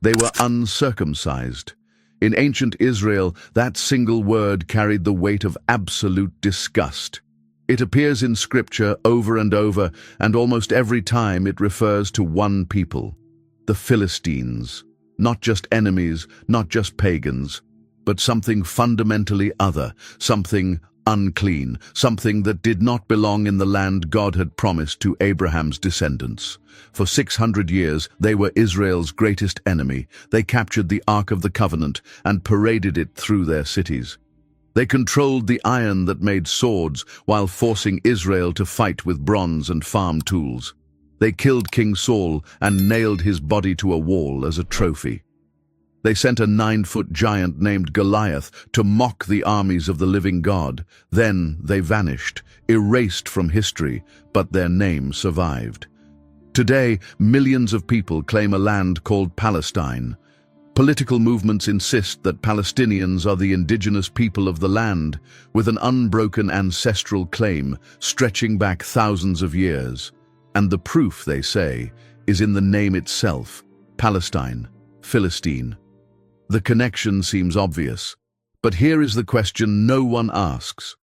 They were uncircumcised. In ancient Israel, that single word carried the weight of absolute disgust. It appears in Scripture over and over, and almost every time it refers to one people, the Philistines. Not just enemies, not just pagans, but something fundamentally other, something unclean, something that did not belong in the land God had promised to Abraham's descendants. For 600 years, they were Israel's greatest enemy. They captured the Ark of the Covenant and paraded it through their cities. They controlled the iron that made swords while forcing Israel to fight with bronze and farm tools. They killed King Saul and nailed his body to a wall as a trophy. They sent a 9-foot giant named Goliath to mock the armies of the living God. Then they vanished, erased from history, but their name survived. Today, millions of people claim a land called Palestine. Political movements insist that Palestinians are the indigenous people of the land, with an unbroken ancestral claim stretching back thousands of years. And the proof, they say, is in the name itself, Palestine, Philistine. The connection seems obvious, but here is the question no one asks.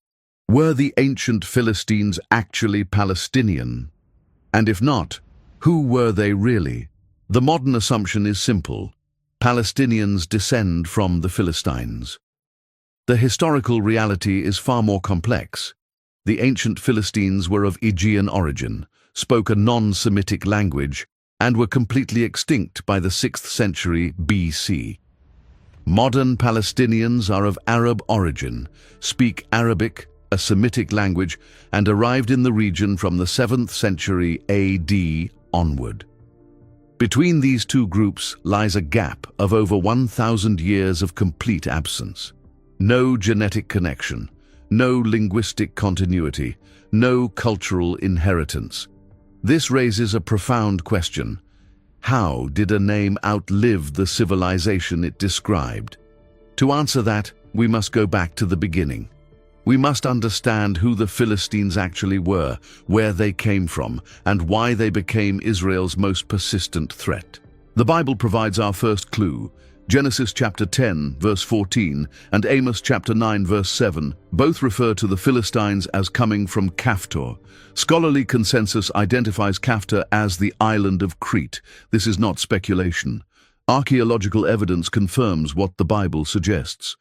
Were the ancient Philistines actually Palestinian? And if not, who were they really? The modern assumption is simple. Palestinians descend from the Philistines. The historical reality is far more complex. The ancient Philistines were of Aegean origin, spoke a non-Semitic language, and were completely extinct by the 6th century BC. Modern Palestinians are of Arab origin, speak Arabic, a Semitic language, and arrived in the region from the 7th century AD onward. Between these two groups lies a gap of over 1,000 years of complete absence. No genetic connection, no linguistic continuity, no cultural inheritance. This raises a profound question. How did a name outlive the civilization it described? To answer that, we must go back to the beginning. We must understand who the Philistines actually were, where they came from, and why they became Israel's most persistent threat. The Bible provides our first clue. Genesis chapter 10, verse 14, and Amos chapter 9, verse 7, both refer to the Philistines as coming from Kaftor. Scholarly consensus identifies Kaftor as the island of Crete. This is not speculation. Archaeological evidence confirms what the Bible suggests.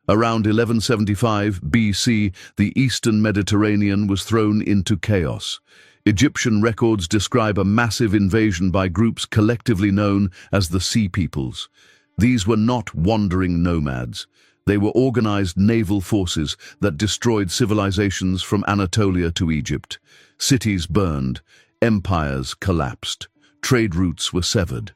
Around 1175 BC, the eastern Mediterranean was thrown into chaos. Egyptian records describe a massive invasion by groups collectively known as the Sea Peoples. These were not wandering nomads. They were organized naval forces that destroyed civilizations from Anatolia to Egypt. Cities burned, empires collapsed, trade routes were severed.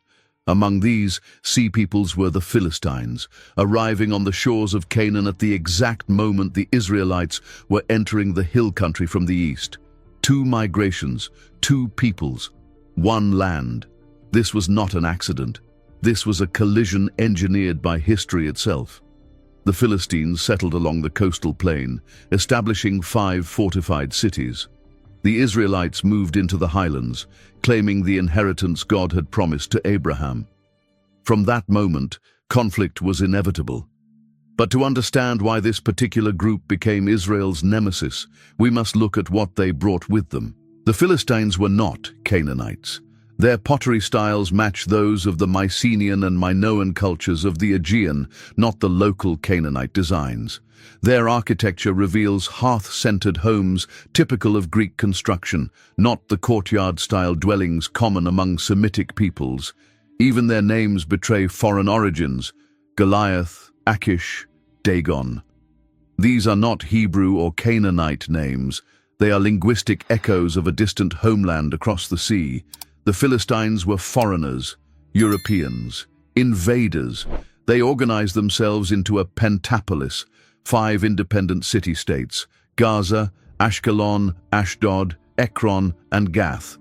Among these, Sea Peoples were the Philistines, arriving on the shores of Canaan at the exact moment the Israelites were entering the hill country from the east. 2 migrations, 2 peoples, 1 land. This was not an accident. This was a collision engineered by history itself. The Philistines settled along the coastal plain, establishing 5 fortified cities. The Israelites moved into the highlands, claiming the inheritance God had promised to Abraham. From that moment, conflict was inevitable. But to understand why this particular group became Israel's nemesis, we must look at what they brought with them. The Philistines were not Canaanites. Their pottery styles match those of the Mycenaean and Minoan cultures of the Aegean, not the local Canaanite designs. Their architecture reveals hearth-centered homes typical of Greek construction, not the courtyard-style dwellings common among Semitic peoples. Even their names betray foreign origins: Goliath, Achish, Dagon. These are not Hebrew or Canaanite names. They are linguistic echoes of a distant homeland across the sea. The Philistines were foreigners, Europeans, invaders. They organized themselves into a pentapolis, 5 independent city-states: Gaza, Ashkelon, Ashdod, Ekron, and Gath.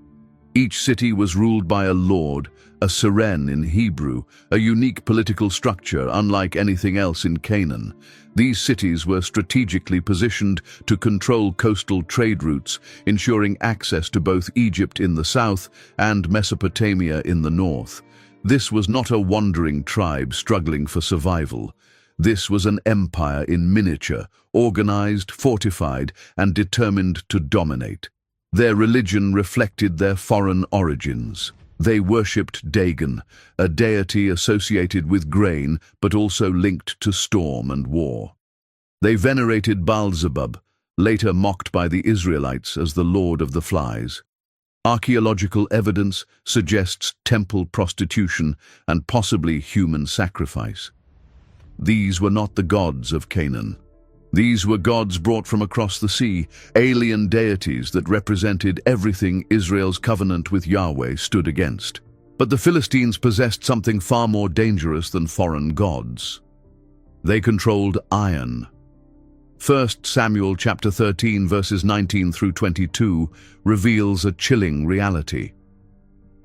Each city was ruled by a lord, a seren in Hebrew, a unique political structure unlike anything else in Canaan. These cities were strategically positioned to control coastal trade routes, ensuring access to both Egypt in the south and Mesopotamia in the north. This was not a wandering tribe struggling for survival. This was an empire in miniature, organized, fortified, and determined to dominate. Their religion reflected their foreign origins. They worshipped Dagon, a deity associated with grain but also linked to storm and war. They venerated Baal-zebub, later mocked by the Israelites as the Lord of the Flies. Archaeological evidence suggests temple prostitution and possibly human sacrifice. These were not the gods of Canaan. These were gods brought from across the sea, alien deities that represented everything Israel's covenant with Yahweh stood against. But the Philistines possessed something far more dangerous than foreign gods. They controlled iron. 1 Samuel chapter 13 verses 19 through 22 reveals a chilling reality.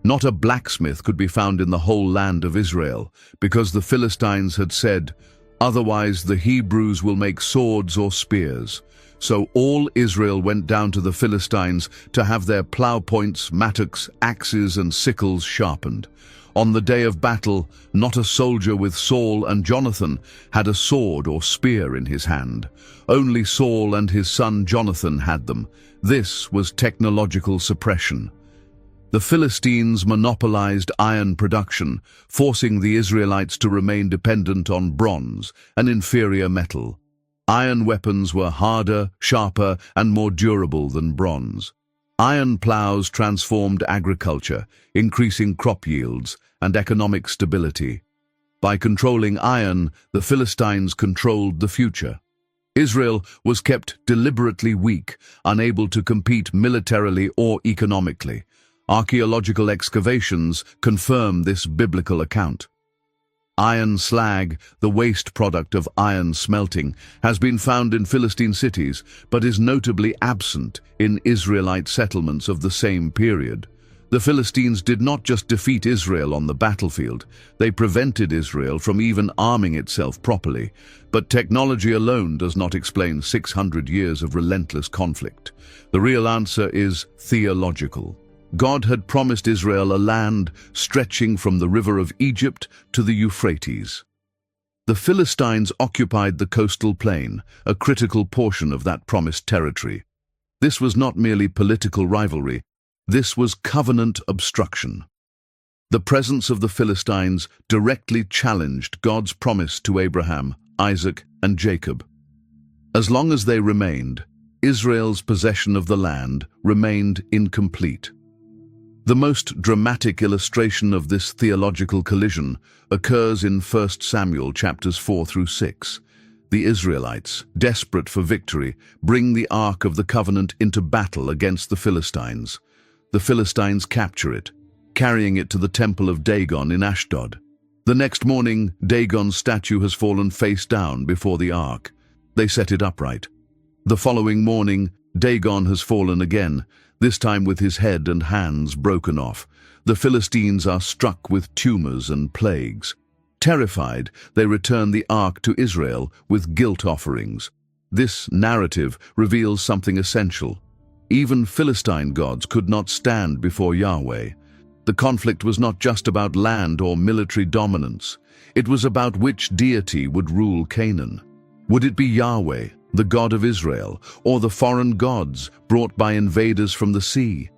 Not a blacksmith could be found in the whole land of Israel, because the Philistines had said, "Otherwise the Hebrews will make swords or spears." So all Israel went down to the Philistines to have their plow points, mattocks, axes, and sickles sharpened. On the day of battle, not a soldier with Saul and Jonathan had a sword or spear in his hand. Only Saul and his son Jonathan had them. This was technological suppression. The Philistines monopolized iron production, forcing the Israelites to remain dependent on bronze, an inferior metal. Iron weapons were harder, sharper, and more durable than bronze. Iron plows transformed agriculture, increasing crop yields and economic stability. By controlling iron, the Philistines controlled the future. Israel was kept deliberately weak, unable to compete militarily or economically. Archaeological excavations confirm this biblical account. Iron slag, the waste product of iron smelting, has been found in Philistine cities, but is notably absent in Israelite settlements of the same period. The Philistines did not just defeat Israel on the battlefield, they prevented Israel from even arming itself properly. But technology alone does not explain 600 years of relentless conflict. The real answer is theological. God had promised Israel a land stretching from the river of Egypt to the Euphrates. The Philistines occupied the coastal plain, a critical portion of that promised territory. This was not merely political rivalry, this was covenant obstruction. The presence of the Philistines directly challenged God's promise to Abraham, Isaac, and Jacob. As long as they remained, Israel's possession of the land remained incomplete. The most dramatic illustration of this theological collision occurs in 1 Samuel chapters 4 through 6. The Israelites, desperate for victory, bring the Ark of the Covenant into battle against the Philistines. The Philistines capture it, carrying it to the temple of Dagon in Ashdod. The next morning, Dagon's statue has fallen face down before the Ark. They set it upright. The following morning, Dagon has fallen again, this time with his head and hands broken off. The Philistines are struck with tumors and plagues. Terrified, they return the Ark to Israel with guilt offerings. This narrative reveals something essential. Even Philistine gods could not stand before Yahweh. The conflict was not just about land or military dominance. It was about which deity would rule Canaan. Would it be Yahweh, the God of Israel, or the foreign gods brought by invaders from the sea?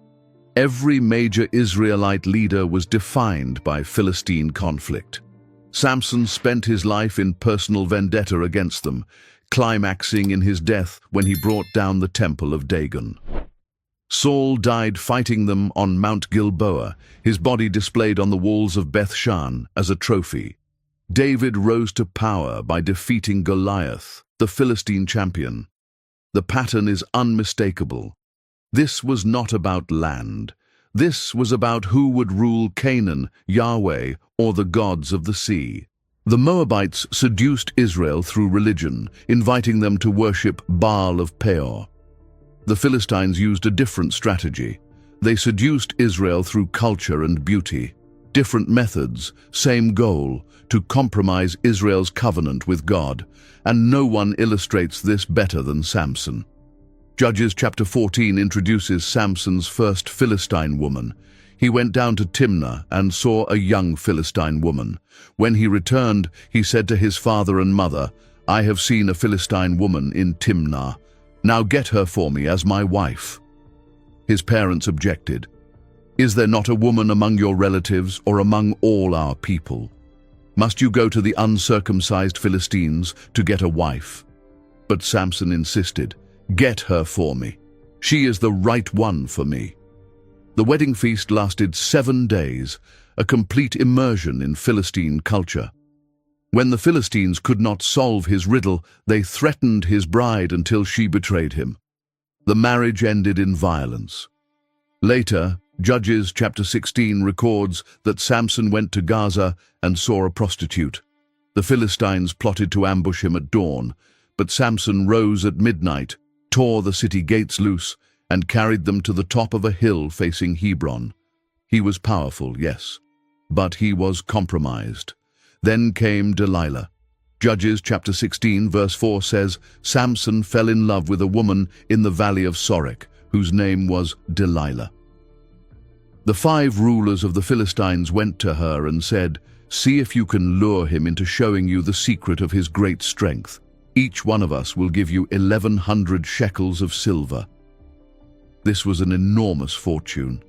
Every major Israelite leader was defined by Philistine conflict. Samson spent his life in personal vendetta against them, climaxing in his death when he brought down the temple of Dagon. Saul died fighting them on Mount Gilboa, his body displayed on the walls of Beth-shan as a trophy. David rose to power by defeating Goliath, the Philistine champion. The pattern is unmistakable. This was not about land. This was about who would rule Canaan, Yahweh, or the gods of the sea. The Moabites seduced Israel through religion, inviting them to worship Baal of Peor. The Philistines used a different strategy. They seduced Israel through culture and beauty. Different methods, same goal, to compromise Israel's covenant with God. And no one illustrates this better than Samson. Judges chapter 14 introduces Samson's first Philistine woman. He went down to Timnah and saw a young Philistine woman. When he returned, he said to his father and mother, "I have seen a Philistine woman in Timnah. Now get her for me as my wife." His parents objected. "Is there not a woman among your relatives or among all our people? Must you go to the uncircumcised Philistines to get a wife?" But Samson insisted, "Get her for me. She is the right one for me." The wedding feast lasted 7 days, a complete immersion in Philistine culture. When the Philistines could not solve his riddle, they threatened his bride until she betrayed him. The marriage ended in violence. Later, Judges chapter 16 records that Samson went to Gaza and saw a prostitute. The Philistines plotted to ambush him at dawn, but Samson rose at midnight, tore the city gates loose, and carried them to the top of a hill facing Hebron. He was powerful, yes, but he was compromised. Then came Delilah. Judges chapter 16 verse 4 says, Samson fell in love with a woman in the valley of Sorek, whose name was Delilah. The 5 rulers of the Philistines went to her and said, "See if you can lure him into showing you the secret of his great strength. Each one of us will give you 1,100 shekels of silver." This was an enormous fortune.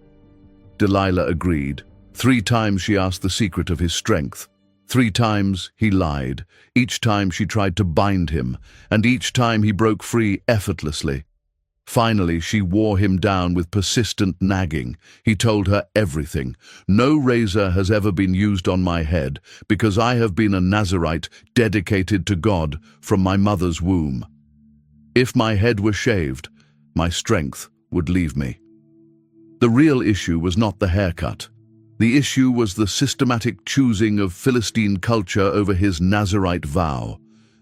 Delilah agreed. 3 times she asked the secret of his strength. 3 times he lied. Each time she tried to bind him, and each time he broke free effortlessly. Finally, she wore him down with persistent nagging. He told her everything. "No razor has ever been used on my head, because I have been a Nazirite dedicated to God from my mother's womb. If my head were shaved, my strength would leave me." The real issue was not the haircut. The issue was the systematic choosing of Philistine culture over his Nazirite vow.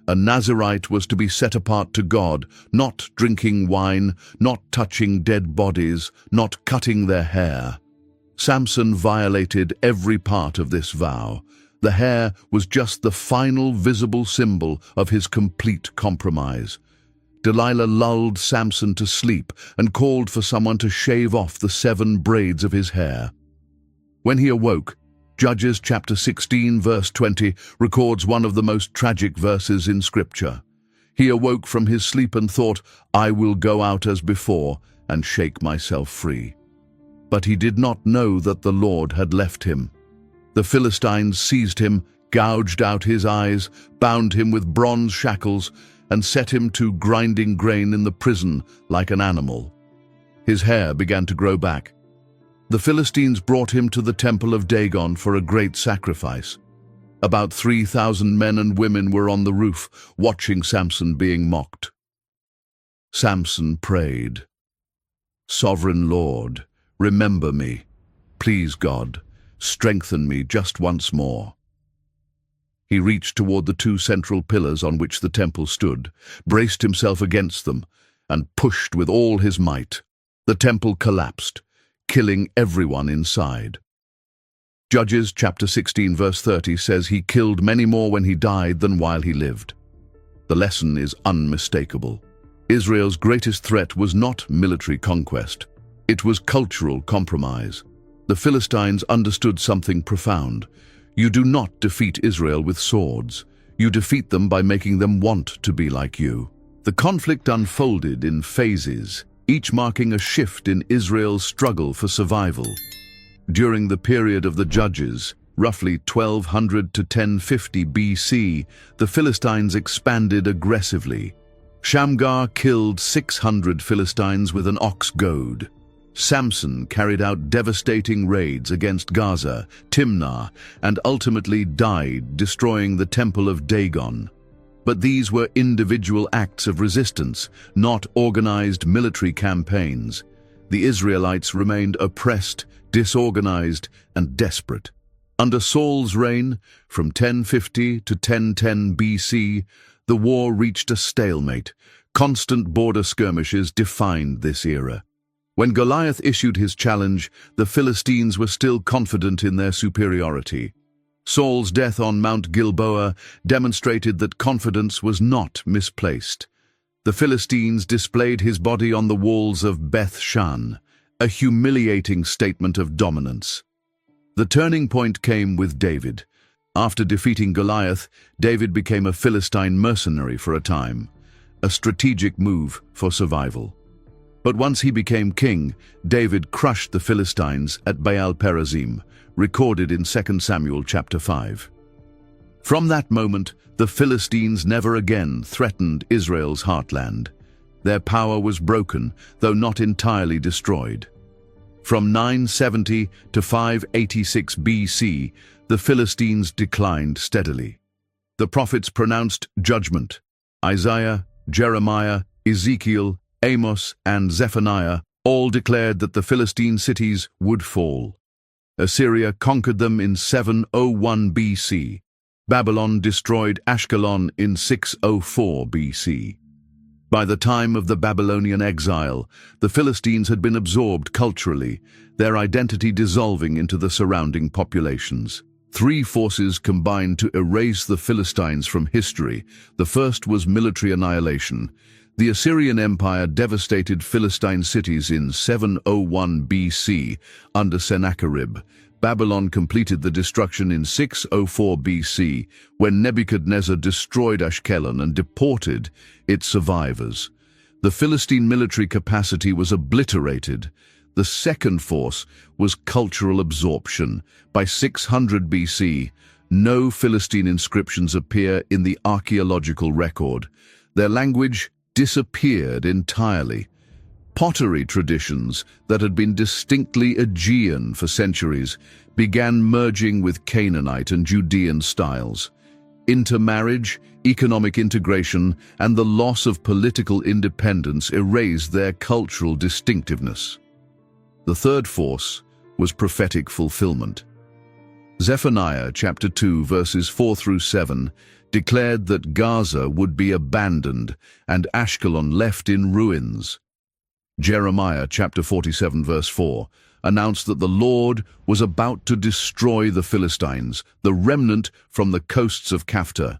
A Nazirite was to be set apart to God, not drinking wine, not touching dead bodies, not cutting their hair. Samson violated every part of this vow. The hair was just the final visible symbol of his complete compromise. Delilah lulled Samson to sleep and called for someone to shave off the 7 braids of his hair. When he awoke, Judges chapter 16 verse 20 records one of the most tragic verses in Scripture. He awoke from his sleep and thought, "I will go out as before and shake myself free." But he did not know that the Lord had left him. The Philistines seized him, gouged out his eyes, bound him with bronze shackles, and set him to grinding grain in the prison like an animal. His hair began to grow back. The Philistines brought him to the temple of Dagon for a great sacrifice. About 3,000 men and women were on the roof, watching Samson being mocked. Samson prayed, "Sovereign Lord, remember me. Please, God, strengthen me just once more." He reached toward the 2 central pillars on which the temple stood, braced himself against them, and pushed with all his might. The temple collapsed, killing everyone inside. Judges chapter 16 verse 30 says he killed many more when he died than while he lived. The lesson is unmistakable. Israel's greatest threat was not military conquest. It was cultural compromise. The Philistines understood something profound. You do not defeat Israel with swords. You defeat them by making them want to be like you. The conflict unfolded in phases, each marking a shift in Israel's struggle for survival. During the period of the Judges, roughly 1200 to 1050 BC, the Philistines expanded aggressively. Shamgar killed 600 Philistines with an ox goad. Samson carried out devastating raids against Gaza, Timnah, and ultimately died, destroying the temple of Dagon. But these were individual acts of resistance, not organized military campaigns. The Israelites remained oppressed, disorganized, and desperate. Under Saul's reign, from 1050 to 1010 BC, the war reached a stalemate. Constant border skirmishes defined this era. When Goliath issued his challenge, the Philistines were still confident in their superiority. Saul's death on Mount Gilboa demonstrated that confidence was not misplaced. The Philistines displayed his body on the walls of Beth Shan, a humiliating statement of dominance. The turning point came with David. After defeating Goliath, David became a Philistine mercenary for a time, a strategic move for survival. But once he became king, David crushed the Philistines at Baal-perazim, recorded in 2 Samuel chapter 5. From that moment, the Philistines never again threatened Israel's heartland. Their power was broken, though not entirely destroyed. From 970 to 586 BC, the Philistines declined steadily. The prophets pronounced judgment. Isaiah, Jeremiah, Ezekiel, Amos, and Zephaniah all declared that the Philistine cities would fall. Assyria conquered them in 701 BC. Babylon destroyed Ashkelon in 604 BC. By the time of the Babylonian exile, the Philistines had been absorbed culturally, their identity dissolving into the surrounding populations. Three forces combined to erase the Philistines from history. The first was military annihilation. The Assyrian Empire devastated Philistine cities in 701 BC under Sennacherib. Babylon completed the destruction in 604 BC when Nebuchadnezzar destroyed Ashkelon and deported its survivors. The Philistine military capacity was obliterated. The second force was cultural absorption. By 600 BC, no Philistine inscriptions appear in the archaeological record. Their language disappeared entirely. Pottery traditions that had been distinctly Aegean for centuries began merging with Canaanite and Judean styles. Intermarriage, economic integration, and the loss of political independence erased their cultural distinctiveness. The third force was prophetic fulfillment. Zephaniah chapter 2 verses 4 through 7 declared that Gaza would be abandoned and Ashkelon left in ruins. Jeremiah chapter 47 verse 4 announced that the Lord was about to destroy the Philistines, the remnant from the coasts of Kafta.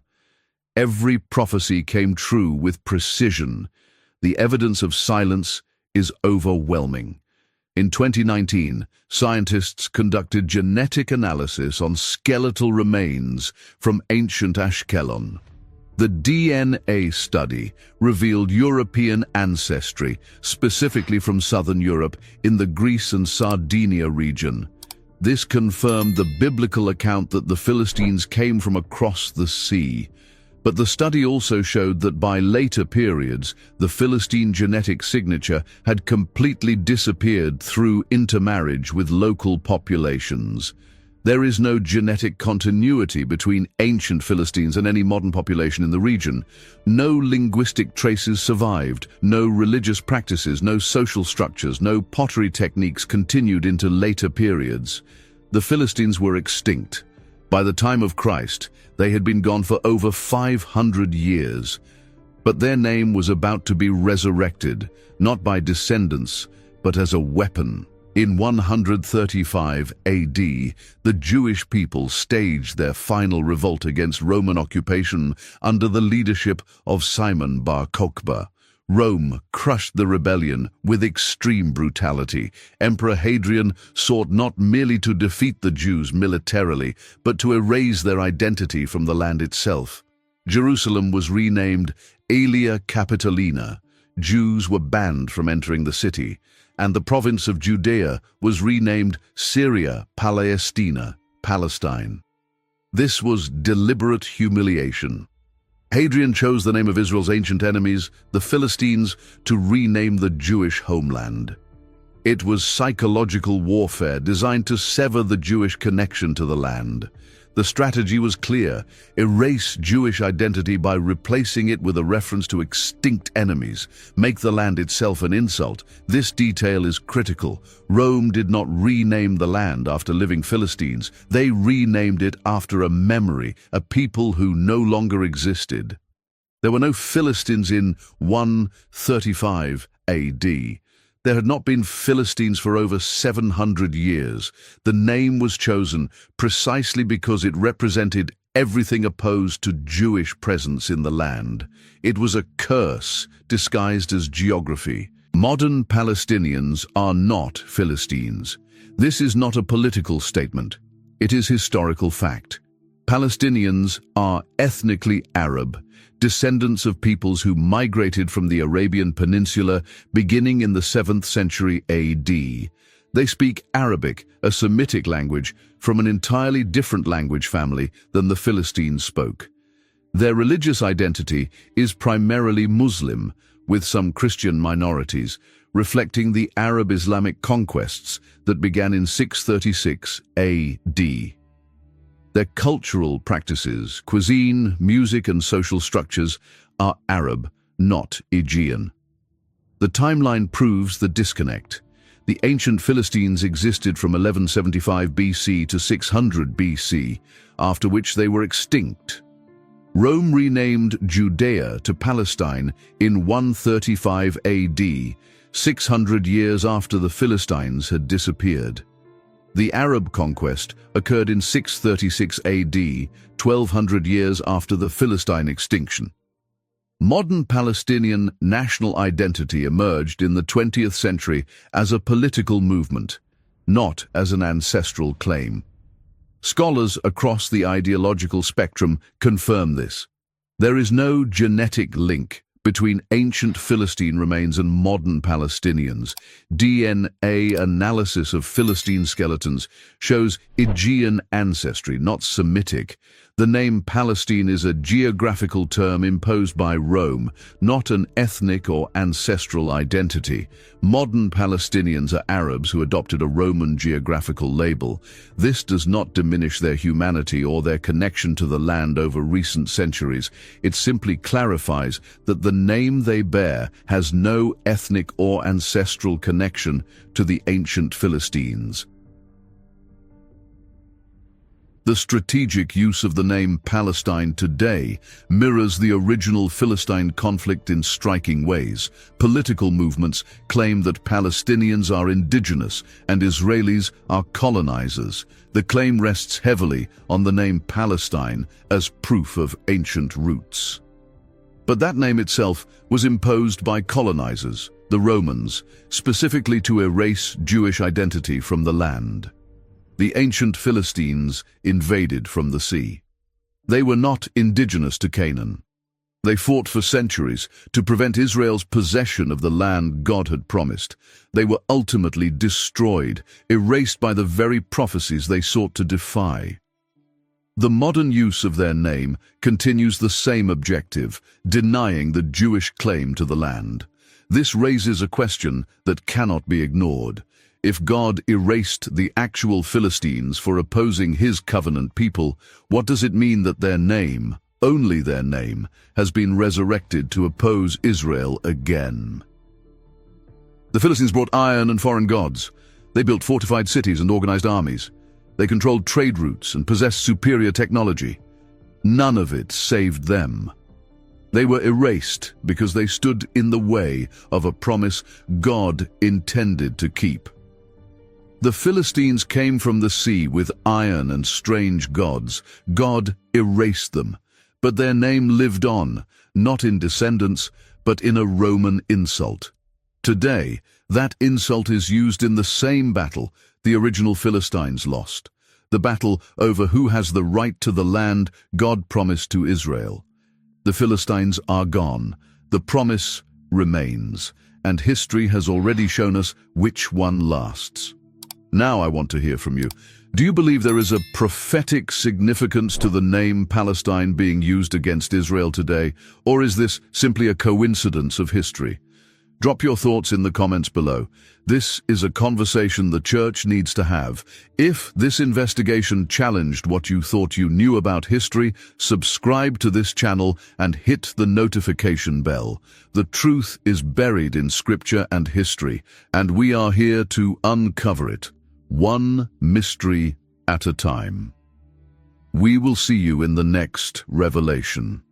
Every prophecy came true with precision. The evidence of silence is overwhelming. In 2019, scientists conducted genetic analysis on skeletal remains from ancient Ashkelon. The DNA study revealed European ancestry, specifically from southern Europe in the Greece and Sardinia region. This confirmed the biblical account that the Philistines came from across the sea. But the study also showed that by later periods, the Philistine genetic signature had completely disappeared through intermarriage with local populations. There is no genetic continuity between ancient Philistines and any modern population in the region. No linguistic traces survived, no religious practices, no social structures, no pottery techniques continued into later periods. The Philistines were extinct. By the time of Christ, they had been gone for over 500 years. But their name was about to be resurrected, not by descendants, but as a weapon. In 135 AD, the Jewish people staged their final revolt against Roman occupation under the leadership of Simon bar Kokhba. Rome crushed the rebellion with extreme brutality. Emperor Hadrian sought not merely to defeat the Jews militarily, but to erase their identity from the land itself. Jerusalem was renamed Aelia Capitolina. Jews were banned from entering the city, and the province of Judea was renamed Syria Palestina, Palestine. This was deliberate humiliation. Hadrian chose the name of Israel's ancient enemies, the Philistines, to rename the Jewish homeland. It was psychological warfare designed to sever the Jewish connection to the land. The strategy was clear: erase Jewish identity by replacing it with a reference to extinct enemies, make the land itself an insult. This detail is critical. Rome did not rename the land after living Philistines. They renamed it after a memory, a people who no longer existed. There were no Philistines in 135 AD. There had not been Philistines for over 700 years. The name was chosen precisely because it represented everything opposed to Jewish presence in the land. It was a curse disguised as geography. Modern Palestinians are not Philistines. This is not a political statement. It is historical fact. Palestinians are ethnically Arab, descendants of peoples who migrated from the Arabian Peninsula beginning in the 7th century AD. They speak Arabic, a Semitic language, from an entirely different language family than the Philistines spoke. Their religious identity is primarily Muslim, with some Christian minorities, reflecting the Arab Islamic conquests that began in 636 AD. Their cultural practices, cuisine, music, and social structures are Arab, not Aegean. The timeline proves the disconnect. The ancient Philistines existed from 1175 BC to 600 BC, after which they were extinct. Rome renamed Judea to Palestine in 135 AD, 600 years after the Philistines had disappeared. The Arab conquest occurred in 636 AD, 1200 years after the Philistine extinction. Modern Palestinian national identity emerged in the 20th century as a political movement, not as an ancestral claim. Scholars across the ideological spectrum confirm this. There is no genetic link between ancient Philistine remains and modern Palestinians. DNA analysis of Philistine skeletons shows Aegean ancestry, not Semitic. The name Palestine is a geographical term imposed by Rome, not an ethnic or ancestral identity. Modern Palestinians are Arabs who adopted a Roman geographical label. This does not diminish their humanity or their connection to the land over recent centuries. It simply clarifies that the name they bear has no ethnic or ancestral connection to the ancient Philistines. The strategic use of the name Palestine today mirrors the original Philistine conflict in striking ways. Political movements claim that Palestinians are indigenous and Israelis are colonizers. The claim rests heavily on the name Palestine as proof of ancient roots. But that name itself was imposed by colonizers, the Romans, specifically to erase Jewish identity from the land. The ancient Philistines invaded from the sea. They were not indigenous to Canaan. They fought for centuries to prevent Israel's possession of the land God had promised. They were ultimately destroyed, erased by the very prophecies they sought to defy. The modern use of their name continues the same objective, denying the Jewish claim to the land. This raises a question that cannot be ignored. If God erased the actual Philistines for opposing his covenant people, what does it mean that their name, only their name, has been resurrected to oppose Israel again? The Philistines brought iron and foreign gods. They built fortified cities and organized armies. They controlled trade routes and possessed superior technology. None of it saved them. They were erased because they stood in the way of a promise God intended to keep. The Philistines came from the sea with iron and strange gods. God erased them, but their name lived on, not in descendants, but in a Roman insult. Today, that insult is used in the same battle the original Philistines lost, the battle over who has the right to the land God promised to Israel. The Philistines are gone, the promise remains, and history has already shown us which one lasts. Now I want to hear from you. Do you believe there is a prophetic significance to the name Palestine being used against Israel today, or is this simply a coincidence of history? Drop your thoughts in the comments below. This is a conversation the church needs to have. If this investigation challenged what you thought you knew about history, subscribe to this channel and hit the notification bell. The truth is buried in scripture and history, and we are here to uncover it, one mystery at a time. We will see you in the next revelation.